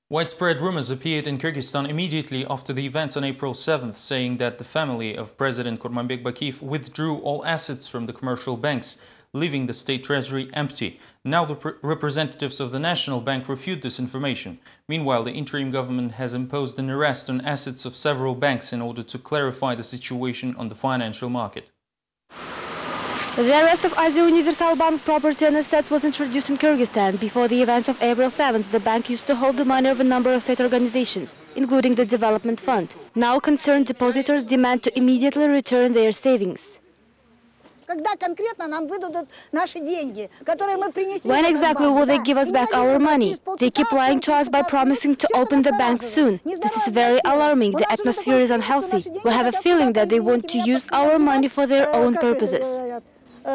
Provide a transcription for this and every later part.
Widespread rumors appeared in Kyrgyzstan immediately after the events on April 7th, saying that the family of President Kurmanbek Bakiyev withdrew all assets from the commercial banks, leaving the state treasury empty. Now the representatives of the National Bank refute this information. Meanwhile, the interim government has imposed an arrest on assets of several banks in order to clarify the situation on the financial market. The arrest of Asia Universal Bank property and assets was introduced in Kyrgyzstan. Before the events of April 7th, the bank used to hold the money of a number of state organizations, including the Development Fund. Now concerned depositors demand to immediately return their savings. When exactly will they give us back our money? They keep lying to us by promising to open the bank soon. This is very alarming. The atmosphere is unhealthy. We have a feeling that they want to use our money for their own purposes. It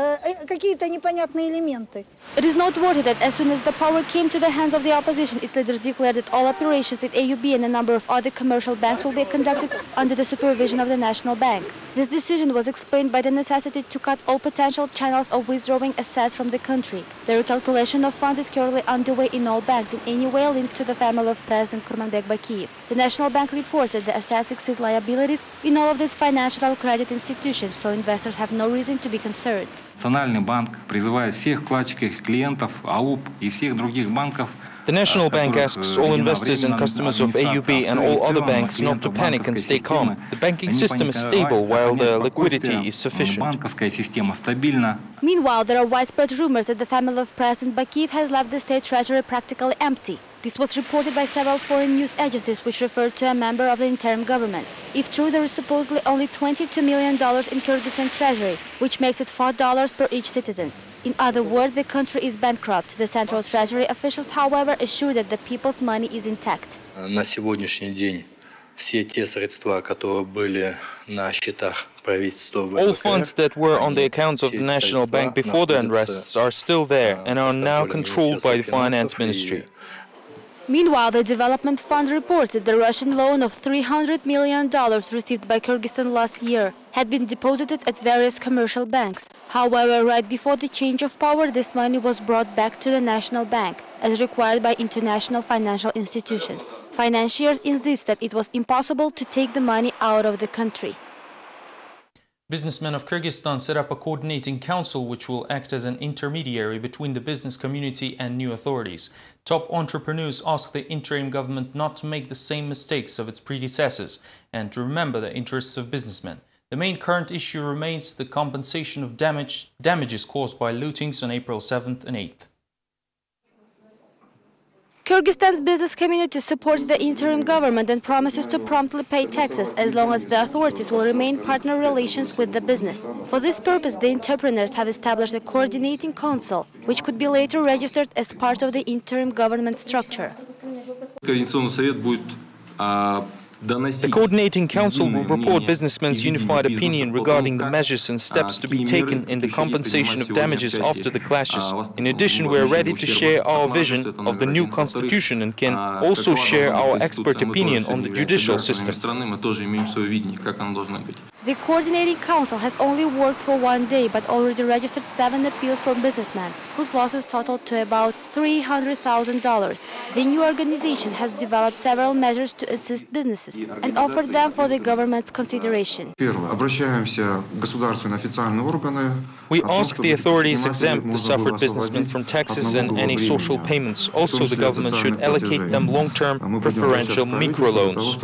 is noteworthy that as soon as the power came to the hands of the opposition, its leaders declared that all operations at AUB and a number of other commercial banks will be conducted under the supervision of the National Bank. This decision was explained by the necessity to cut all potential channels of withdrawing assets from the country. The recalculation of funds is currently underway in all banks in any way linked to the family of President Kurmanbek Bakiyev. The National Bank reports that the assets exceed liabilities in all of these financial credit institutions, so investors have no reason to be concerned. Национальный банк призывает всех вкладчиков, клиентов, АУП и всех других банков. The National Bank asks all investors and customers of AUB and all other banks not to panic and stay calm. The banking system is stable while the liquidity is sufficient. Meanwhile, there are widespread rumors that the family of President Bakiyev has left the state treasury practically empty. This was reported by several foreign news agencies which referred to a member of the interim government. If true, there is supposedly only $22 million in Kyrgyzstan treasury, which makes it $4 per each citizen. In other words, the country is bankrupt. The central treasury officials, however, assure that the people's money is intact. На сегодняшний день все те средства, которые были на счетах правительства в All funds that were on the accounts of the National Bank before the unrests are still there and are now controlled by the Finance Ministry. Meanwhile, the Development Fund reports that the Russian loan of $300 million received by Kyrgyzstan last year had been deposited at various commercial banks. However, right before the change of power, this money was brought back to the National Bank, as required by international financial institutions. Financiers insist that it was impossible to take the money out of the country. Businessmen of Kyrgyzstan set up a coordinating council which will act as an intermediary between the business community and new authorities. Top entrepreneurs ask the interim government not to make the same mistakes of its predecessors and to remember the interests of businessmen. The main current issue remains the compensation of damages caused by lootings on April 7th and 8th. Kyrgyzstan's business community supports the interim government and promises to promptly pay taxes as long as the authorities will remain partner relations with the business. For this purpose, the entrepreneurs have established a coordinating council, which could be later registered as part of the interim government structure. The Coordinating Council will report businessmen's unified opinion regarding the measures and steps to be taken in the compensation of damages after the clashes. In addition, we are ready to share our vision of the new constitution and can also share our expert opinion on the judicial system. The Coordinating Council has only worked for 1 day, but already registered 7 appeals from businessmen, whose losses totaled to about $300,000. The new organization has developed several measures to assist businesses and offered them for the government's consideration. We ask the authorities exempt the suffered businessmen from taxes and any social payments. Also, the government should allocate them long-term preferential microloans.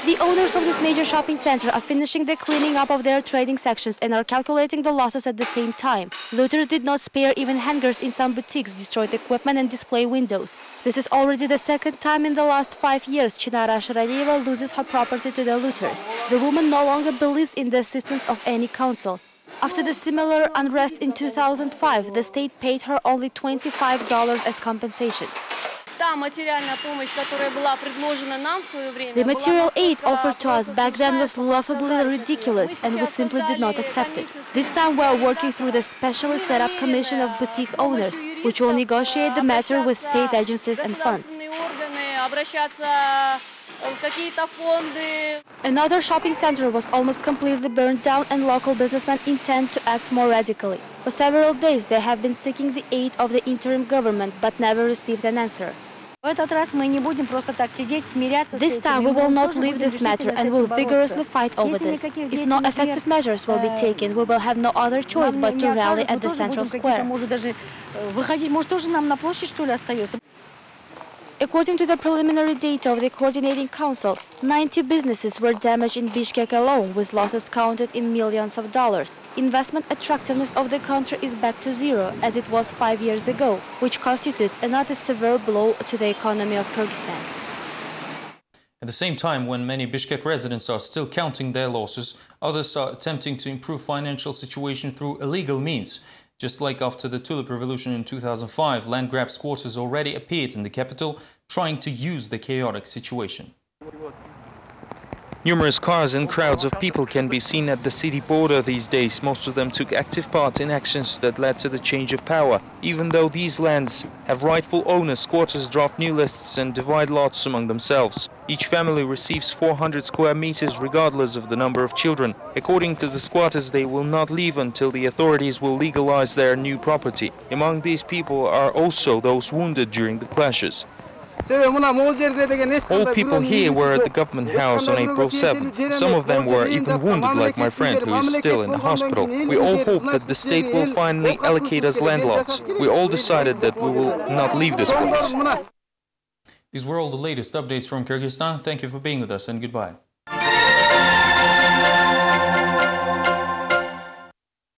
The owners of this major shopping center are finishing the cleaning up of their trading sections and are calculating the losses at the same time. Looters did not spare even hangers in some boutiques, destroyed equipment and display windows. This is already the second time in the last 5 years Chinara Sharalieva loses her property to the looters. The woman no longer believes in the assistance of any councils. After the similar unrest in 2005, the state paid her only $25 as compensations. The material aid offered to us back then was laughably ridiculous, and we simply did not accept it. This time we are working through the specially set up commission of boutique owners, which will negotiate the matter with state agencies and funds. обращаться в какие-то фонды. Another shopping center was almost completely burned down, and local businessmen intend to act more radically. For several days, they have been seeking the aid of the interim government, but never received an answer. This time we will not leave this matter and will vigorously fight over this. If no effective measures will be taken, we will have no other choice but to rally at the central square. According to the preliminary data of the Coordinating Council, 90 businesses were damaged in Bishkek alone, with losses counted in millions of dollars. Investment attractiveness of the country is back to zero, as it was 5 years ago, which constitutes another severe blow to the economy of Kyrgyzstan. At the same time, when many Bishkek residents are still counting their losses, others are attempting to improve financial situation through illegal means. Just like after the Tulip Revolution in 2005, land grab squatters already appeared in the capital, trying to use the chaotic situation. Numerous cars and crowds of people can be seen at the city border these days. Most of them took active part in actions that led to the change of power. Even though these lands have rightful owners, squatters draft new lists and divide lots among themselves. Each family receives 400 square meters regardless of the number of children. According to the squatters, they will not leave until the authorities will legalize their new property. Among these people are also those wounded during the clashes. All people here were at the government house on April 7th. Some of them were even wounded, like my friend, who is still in the hospital. We all hope that the state will finally allocate us land lots. We all decided that we will not leave this place. These were all the latest updates from Kyrgyzstan. Thank you for being with us, and goodbye.